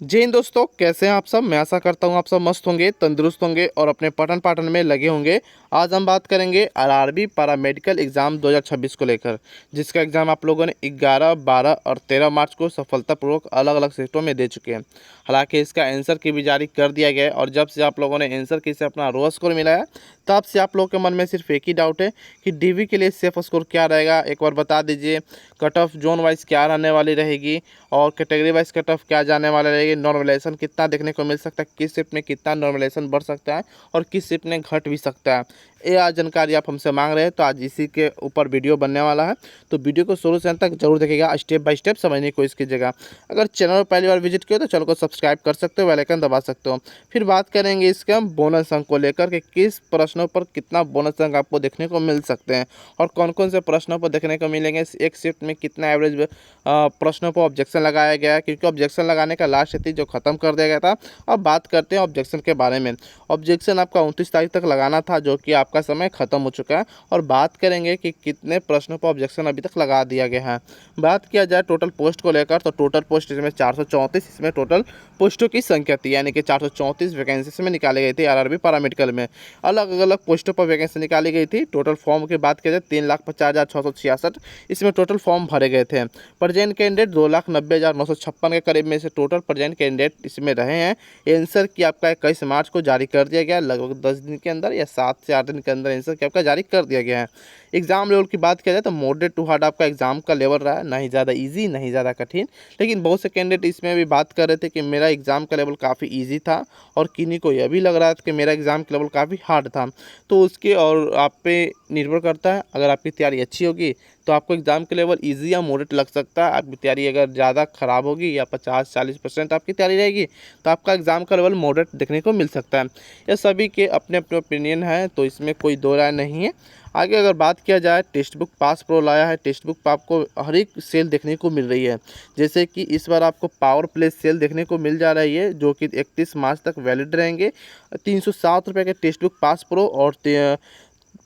जय हिंद दोस्तों, कैसे हैं आप सब। मैं आशा करता हूं आप सब मस्त होंगे, तंदुरुस्त होंगे और अपने पठन पाठन में लगे होंगे। आज हम बात करेंगे आरआरबी पैरामेडिकल एग्ज़ाम 2026 को लेकर, जिसका एग्ज़ाम आप लोगों ने 11, 12 और 13 मार्च को सफलतापूर्वक अलग अलग शिफ्टों में दे चुके हैं। हालांकि इसका आंसर की भी जारी कर दिया गया है और जब से आप लोगों ने आंसर की से अपना रो स्कोर मिला है तब से आप लोगों के मन में सिर्फ एक ही डाउट है कि डीवी के लिए सेफ स्कोर क्या रहेगा। एक बार बता दीजिए, कट ऑफ जोन वाइज क्या रहने वाली रहेगी और कैटेगरी वाइज कट ऑफ क्या जाने वाला रहेगी, नॉर्मलाइजेशन कितना देखने को मिल सकता है, किस शिफ्ट में कितना नॉर्मलाइजेशन बढ़ सकता है और किस शिफ्ट में घट भी सकता है। ये आज जानकारी आप हमसे मांग रहे हैं, तो आज इसी के ऊपर वीडियो बनने वाला है। तो वीडियो को शुरू से अंत तक जरूर देखिएगा, स्टेप बाय स्टेप समझने की कोशिश कीजिएगा। अगर चैनल पर पहली बार विजिट किया तो चैनल को सब्सक्राइब कर सकते हो, बेल आइकन दबा सकते हो। फिर बात करेंगे इसके हम बोनस अंक को लेकर के, किस प्रश्नों पर कितना बोनस अंक आपको देखने को मिल सकते हैं और कौन कौन से प्रश्नों पर देखने को मिलेंगे, एक शिफ्ट में कितना एवरेज प्रश्नों पर ऑब्जेक्शन लगाया गया है, क्योंकि ऑब्जेक्शन लगाने का लास्ट तिथि जो खत्म कर दिया गया था। अब बात करते हैं ऑब्जेक्शन के बारे में। ऑब्जेक्शन आपका 29 तारीख तक लगाना था, जो कि आपका समय खत्म हो चुका है। और बात करेंगे कि कितने प्रश्नों पर ऑब्जेक्शन अभी तक लगा दिया गया है। बात किया जाए टोटल पोस्ट को लेकर, तो टोटल पोस्ट इसमें 434, इसमें टोटल पोस्टों की संख्या थी, यानी कि 434 वैकेंसी इसमें निकाली गई थी आरआरबी पैरामेडिकल में। अलग अलग पोस्टों पर वैकेंसी निकाली गई थी। टोटल फॉर्म की बात किया जाए 3,50,666 इसमें टोटल फॉर्म भरे गए थे। प्रेजेंट कैंडिडेट 2,90,956 के करीब में से टोटल प्रेजेंट कैंडिडेट इसमें रहे हैं। आंसर की आपका 21 मार्च को जारी कर दिया गया, लगभग 10 दिन के अंदर या 7 से 8 दिन के अंदर आंसर की आपका जारी कर दिया गया है। एग्जाम लेवल की बात किया जाए तो मॉडरेट टू हार्ड आपका एग्जाम का लेवल रहा है, ना ही ज़्यादा इजी ना ही ज़्यादा कठिन। लेकिन बहुत से कैंडिडेट इसमें भी बात कर रहे थे कि मेरा एग्ज़ाम का लेवल काफ़ी इजी था और किन्हीं को यह भी लग रहा था कि मेरा एग्ज़ाम का लेवल काफ़ी हार्ड था। तो उसके और आप पे निर्भर करता है। अगर आपकी तैयारी अच्छी होगी तो आपको एग्ज़ाम के लेवल इजी या मॉडरेट लग सकता है। आपकी तैयारी अगर ज़्यादा ख़राब होगी या 50-40% आपकी तैयारी रहेगी तो आपका एग्ज़ाम का लेवल मॉडरेट देखने को मिल सकता है। ये सभी के अपने अपने ओपिनियन है, तो इसमें कोई दो राय नहीं है। आगे अगर बात किया जाए, टेक्स्ट बुक पास प्रो लाया है। टेक्स्ट बुक पर आपको हर एक सेल देखने को मिल रही है। जैसे कि इस बार आपको पावर प्ले सेल देखने को मिल जा रही है, जो कि 31 मार्च तक वैलिड रहेंगे। 307 रुपये के टेक्स्ट बुक पास प्रो और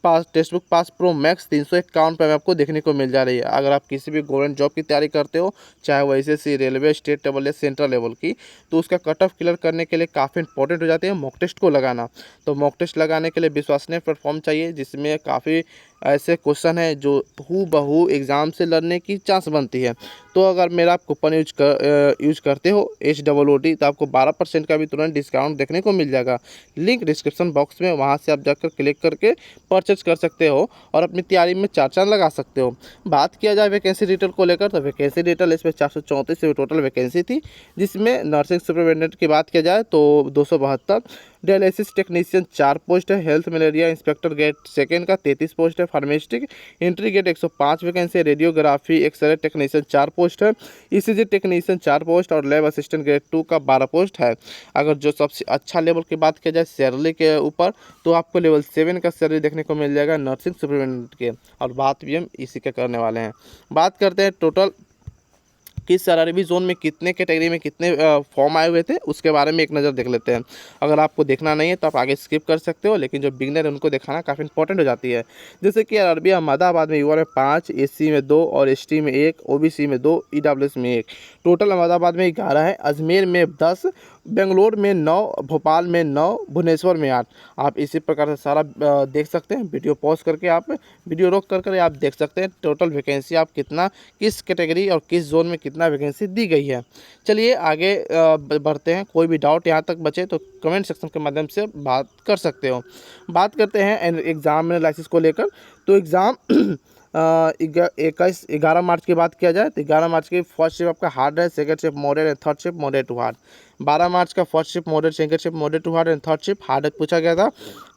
text book pass pro max 351 रुपये में आपको देखने को मिल जा रही है। अगर आप किसी भी गवर्नमेंट जॉब की तैयारी करते हो, चाहे वो एसएससी, रेलवे, स्टेट लेवल या सेंट्रल लेवल की, तो उसका कट ऑफ क्लियर करने के लिए काफ़ी इंपॉर्टेंट हो जाते हैं मॉक टेस्ट को लगाना। तो मॉक टेस्ट लगाने के लिए विश्वसनीय प्लेटफॉर्म चाहिए, जिसमें काफ़ी ऐसे क्वेश्चन है जो हूबहू एग्ज़ाम से लड़ने की चांस बनती है। तो अगर मेरा आप कूपन यूज करते हो HOOD, तो आपको 12% का भी तुरंत डिस्काउंट देखने को मिल जाएगा। लिंक डिस्क्रिप्शन बॉक्स में, वहाँ से आप जाकर क्लिक करके परचेज कर सकते हो और अपनी तैयारी में चार चांद लगा सकते हो। बात किया जाए वैकेंसी डिटेल को लेकर, तो वैकेंसी डिटेल इसमें 434 टोटल वैकेंसी थी, जिसमें नर्सिंग सुपरवेंडेंट की बात किया जाए तो 272, डायलिसिस टेक्नीशियन 4 पोस्ट है, हेल्थ मलेरिया इंस्पेक्टर गेट सेकेंड का 33 पोस्ट है, फार्मास्टिक एंट्री गेट 105 वैकेंसी है, रेडियोग्राफी एक्सरे टेक्नीशियन 4 पोस्ट है, ECG टेक्नीशियन 4 पोस्ट और लैब असिस्टेंट ग्रेड 2 का 12 पोस्ट है। अगर जो सबसे अच्छा लेवल की बात किया जाए सैलरी के ऊपर, तो आपको लेवल 7 का सैलरी देखने को मिल जाएगा नर्सिंग सुपरवेंडेंट के, और बात भी हम इसी के करने वाले हैं। बात करते हैं टोटल किस आरआरबी जोन में कितने कैटेगरी में कितने फॉर्म आए हुए थे, उसके बारे में एक नज़र देख लेते हैं। अगर आपको देखना नहीं है तो आप आगे स्किप कर सकते हो, लेकिन जो बिगनर है उनको दिखाना काफ़ी इंपॉर्टेंट हो जाती है। जैसे कि आरआरबी अहमदाबाद में युवा में 5, SC में 2 और ST में 1, OBC में 2, EWS में 1। टोटल अहमदाबाद में 11 है, अजमेर में 10, बेंगलोर में 9, भोपाल में 9, भुवनेश्वर में 8। आप इसी प्रकार से सारा देख सकते हैं। वीडियो पॉज करके आप वीडियो रोक कर आप देख सकते हैं टोटल वैकेंसी आप कितना, किस कैटेगरी और किस जोन में कितना वैकेंसी दी गई है। चलिए आगे बढ़ते हैं। कोई भी डाउट यहाँ तक बचे तो कमेंट सेक्शन के माध्यम से बात कर सकते हो। बात करते हैं एग्ज़ाम एनालिसिस को लेकर। तो एग्ज़ाम 11 मार्च की बात किया जाए तो 11 मार्च की फर्स्ट शिफ्ट आपका हार्ड है, second shift moderate and third shift moderate to hard. 12 मार्च का first shift moderate, second shift moderate to hard and third shift hard पूछा गया था।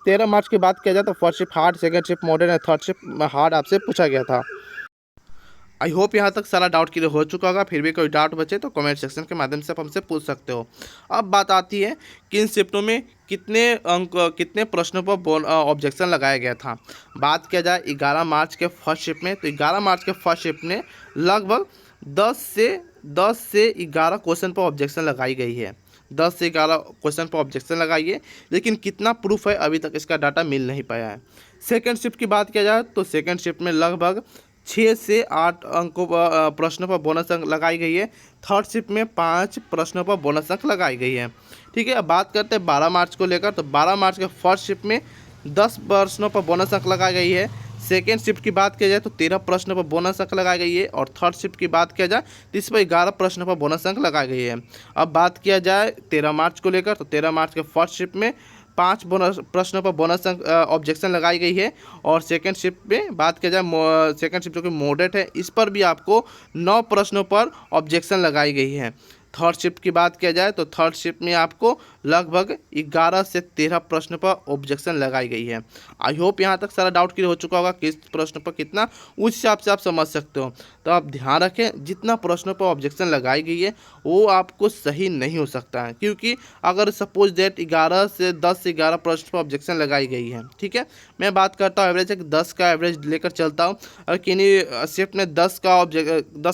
13 मार्च की बात किया जाए तो first shift hard, second shift moderate and third shift hard आपसे पूछा गया था। आई होप यहाँ तक सारा डाउट क्लियर हो चुका होगा। फिर भी कोई डाउट बचे तो कमेंट सेक्शन के माध्यम से आप हमसे पूछ सकते हो। अब बात आती है किन शिफ्टों में कितने अंक, कितने प्रश्नों पर ऑब्जेक्शन लगाया गया था। बात किया जाए 11 मार्च के फर्स्ट शिफ्ट में, तो 11 मार्च के फर्स्ट शिफ्ट में लगभग 10 से 11 क्वेश्चन पर ऑब्जेक्शन लगाई गई है। 10 से 11 क्वेश्चन पर ऑब्जेक्शन लगाई है, लेकिन कितना प्रूफ है अभी तक इसका डाटा मिल नहीं पाया है। सेकेंड शिफ्ट की बात किया जाए तो सेकेंड शिफ्ट में लगभग 6 से 8 अंकों पर प्रश्नों पर बोनस अंक लगाई गई है। थर्ड शिफ्ट में 5 प्रश्नों पर बोनस अंक लगाई गई है। ठीक है, अब बात करते हैं 12 मार्च को लेकर। तो 12 मार्च के फर्स्ट शिफ्ट में 10 प्रश्नों पर बोनस अंक लगाई गई है। सेकेंड शिफ्ट की बात किया जाए तो 13 प्रश्नों पर बोनस अंक लगाई गई है। और थर्ड शिफ्ट की बात किया जाए तो इस पर 11 प्रश्नों पर बोनस अंक लगाई गई है। अब बात किया जाए 13 मार्च को लेकर, तो 13 मार्च के फर्स्ट शिफ्ट में 5 बोनस प्रश्नों पर बोनस अंक ऑब्जेक्शन लगाई गई है। और सेकंड शिफ्ट में बात किया जाए, सेकंड शिफ्ट जो कि मॉडरेट है, इस पर भी आपको 9 प्रश्नों पर ऑब्जेक्शन लगाई गई है। थर्ड शिफ्ट की बात किया जाए तो थर्ड शिफ्ट में आपको लगभग 11 से 13 प्रश्न पर ऑब्जेक्शन लगाई गई है। आई होप यहाँ तक सारा डाउट क्लियर हो चुका होगा, किस प्रश्न पर कितना, उस हिसाब से आप समझ सकते हो। तो आप ध्यान रखें, जितना प्रश्नों पर ऑब्जेक्शन लगाई गई है वो आपको सही नहीं हो सकता है, क्योंकि अगर सपोज दैट 11 से 10 से 11 प्रश्न पर ऑब्जेक्शन लगाई गई है, ठीक है, मैं बात करता हूँ एवरेज, 10 का एवरेज लेकर चलता हूँ, और किन्हीं शिफ्ट में 10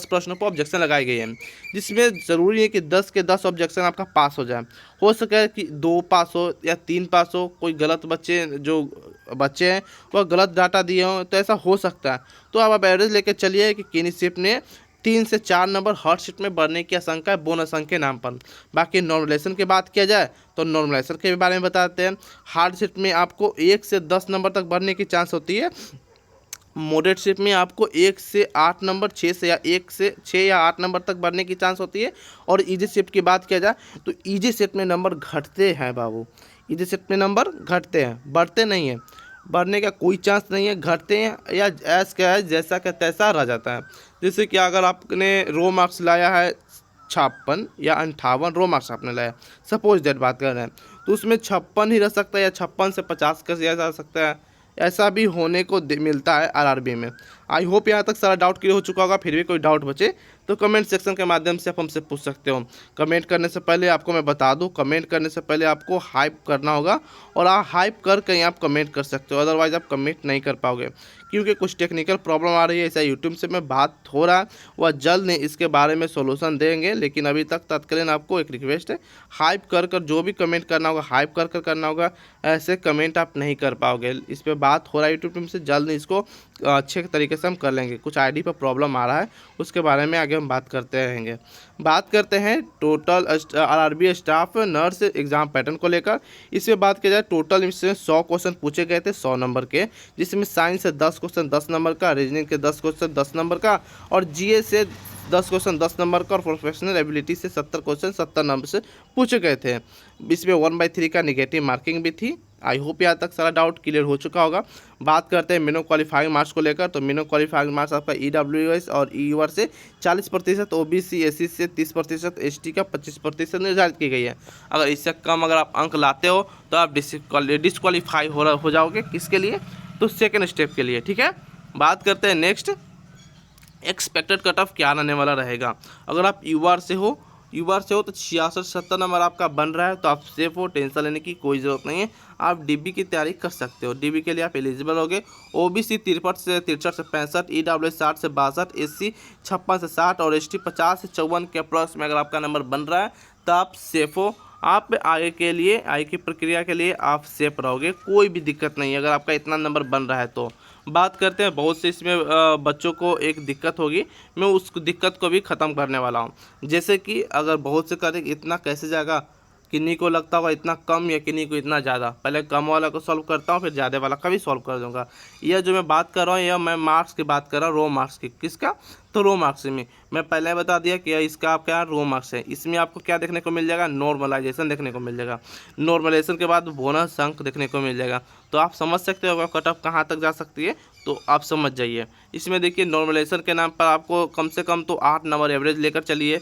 प्रश्नों पर ऑब्जेक्शन लगाई गई है, जिसमें ज़रूरी है कि 10 के 10 ऑब्जेक्शन आपका पास हो जाए। हो सके कि 2 पास हो या 3 पास हो, कोई गलत जो बच्चे हैं वह गलत डाटा दिए हों, तो ऐसा हो सकता है। तो आप एवरेज लेकर चलिए कि किन्हीं शिफ्ट ने 3 से 4 नंबर हर शिफ्ट में बढ़ने की आशंका है बोनस अंक के नाम पर। बाकी नॉर्मलाइजेशन की बात किया जाए तो नॉर्मलाइजेशन के बारे में बताते हैं। हार्ड शिफ्ट में आपको 1 से 10 नंबर तक बढ़ने की चांस होती है। मॉडरेट शिफ्ट में आपको 1 से 8 नंबर, 1 से 6 या 8 नंबर तक बढ़ने की चांस होती है। और इजी शिफ्ट की बात किया जाए तो इजी शिफ्ट में नंबर घटते हैं बाबू, इजी शिफ्ट में नंबर घटते हैं, बढ़ते नहीं हैं। बढ़ने का कोई चांस नहीं है, घटते हैं या ऐस क्या है जैसा का तैसा रह जाता है। जैसे कि अगर आपने रो मार्क्स लाया है 56 या 58 रो मार्क्स आपने लाया, सपोज दैट बात कर रहे हैं, तो उसमें 56 ही रह सकता है या 56 से 50 का जा सकता है। ऐसा भी होने को मिलता है आरआरबी में। आई होप यहाँ तक सारा डाउट क्लियर हो चुका होगा। फिर भी कोई डाउट बचे तो कमेंट सेक्शन के माध्यम से आप हमसे पूछ सकते हो। कमेंट करने से पहले आपको मैं बता दूं, कमेंट करने से पहले आपको हाइप करना होगा, और आप हाइप कर कहीं आप कमेंट कर सकते हो, अदरवाइज आप कमेंट नहीं कर पाओगे, क्योंकि कुछ टेक्निकल प्रॉब्लम आ रही है। ऐसा यूट्यूब से मैं बात हो रहा है, वह जल्द नहीं इसके बारे में सोल्यूशन देंगे, लेकिन अभी तक तत्कालीन आपको एक रिक्वेस्ट है, हाइप कर जो भी कमेंट करना होगा हाइप कर करना होगा। ऐसे कमेंट आप नहीं कर पाओगे। इस पर बात हो रहा है यूट्यूब से, जल्द इसको अच्छे तरीके से हम कर लेंगे। कुछ आईडी पर प्रॉब्लम आ रहा है, उसके बारे में आगे हम बात करते रहेंगे। बात करते हैं total RRB staff nurse exam pattern को लेकर। इसमें बात की जाए टोटल इसमें 100 क्वेश्चन पूछे गए थे 100 नंबर के, जिसमें साइंस से 10 क्वेश्चन 10 नंबर का, रीजनिंग के 10 क्वेश्चन 10 नंबर का, और जीएस से 10 क्वेश्चन 10 नंबर का, और प्रोफेशनल एबिलिटी से 70 क्वेश्चन 70 नंबर से पूछे गए थे। इसमें 1/3 का निगेटिव मार्किंग भी थी। आई होप यहाँ तक सारा डाउट क्लियर हो चुका होगा। बात करते हैं मिनिमम क्वालिफाइंग मार्क्स को लेकर। तो मिनिमम क्वालिफाइंग मार्क्स आपका ईडब्ल्यूएस और ईयूआर से 40%, ओबीसी एससी से 30%, एसटी का 25% निर्धारित की गई है। अगर इससे कम अगर आप अंक लाते हो तो आप डिस्क्वालीफाई हो जाओगे। किसके लिए? तो सेकेंड स्टेप के लिए। ठीक है, बात करते हैं नेक्स्ट, एक्सपेक्टेड कट ऑफ क्या आने वाला रहेगा। अगर आप यूआर से हो तो 66-70 नंबर आपका बन रहा है, तो आप सेफ हो, टेंशन लेने की कोई ज़रूरत नहीं है। आप डीबी की तैयारी कर सकते हो, डीबी के लिए आप एलिजिबल होगे। ओबीसी 63 से 65, ईडब्ल्यूएस 60 से 62, एससी 56 से 60, और एसटी 50 से 54 के अप्रॉक्स में अगर आपका नंबर बन रहा है तो आप सेफ हो। आप आगे की प्रक्रिया के लिए आप सेफ रहोगे, कोई भी दिक्कत नहीं है अगर आपका इतना नंबर बन रहा है तो। बात करते हैं बहुत से इसमें बच्चों को एक दिक्कत होगी, मैं उस दिक्कत को भी ख़त्म करने वाला हूँ। जैसे कि अगर बहुत से कहते इतना कैसे जाएगा, किन्हीं को लगता होगा इतना कम या किन्हीं को इतना ज़्यादा। पहले कम वाला को सॉल्व करता हूँ, फिर ज़्यादा वाला का भी सॉल्व कर दूँगा। यह जो मैं बात कर रहा हूँ, यह मैं मार्क्स की बात कर रहा हूँ, रो मार्क्स की। किसका? तो रो मार्क्स में मैं पहले बता दिया कि इसका आप क्या रो मार्क्स है। इसमें आपको क्या देखने को मिल जाएगा? नॉर्मलाइजेशन देखने को मिल जाएगा। नॉर्मलाइजेशन के बाद बोनस अंक देखने को मिल जाएगा। तो आप समझ सकते हो कट ऑफ कहाँ तक जा सकती है, तो आप समझ जाइए। इसमें देखिए नॉर्मलाइजेशन के नाम पर आपको कम से कम तो 8 नंबर एवरेज लेकर चलिए,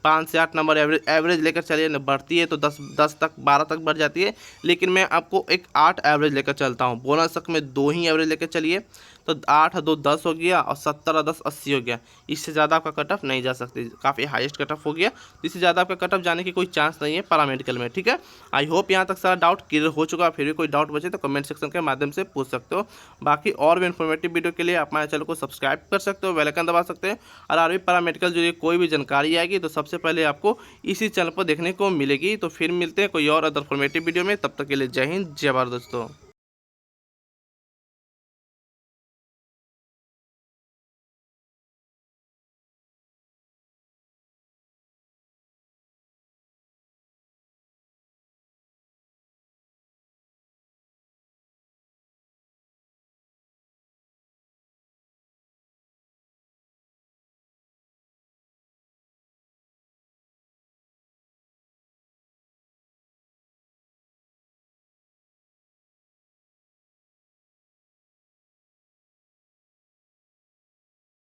5 से 8 नंबर एवरेज लेकर चलिए। न बढ़ती है तो 10 तक 12 तक बढ़ जाती है, लेकिन मैं आपको एक 8 एवरेज लेकर चलता हूँ। बोनस तक में 2 ही एवरेज लेकर चलिए, तो 8 और 2 10 हो गया, और 70 और 10 80 हो गया। इससे ज़्यादा आपका कट ऑफ नहीं जा सकती, काफ़ी हाईएस्ट कट ऑफ हो गया। इससे ज़्यादा आपका कट ऑफ जाने की कोई चांस नहीं है पैरामेडिकल में। ठीक है, आई होप यहाँ तक सारा डाउट क्लियर हो चुका है। फिर भी कोई डाउट बचे तो कमेंट सेक्शन के माध्यम से पूछ सकते हो। बाकी और भी इन्फॉर्मेटिव वीडियो के लिए आप हमारे चैनल को सब्सक्राइब कर सकते हो, बेल आइकन दबा सकते हैं, और आरआरबी पैरामेडिकल जो कोई भी जानकारी आएगी तो सबसे पहले आपको इसी चैनल पर देखने को मिलेगी। तो फिर मिलते हैं कोई और अदर इन्फॉर्मेटिव वीडियो में, तब तक के लिए जय हिंद जय भारत दोस्तों।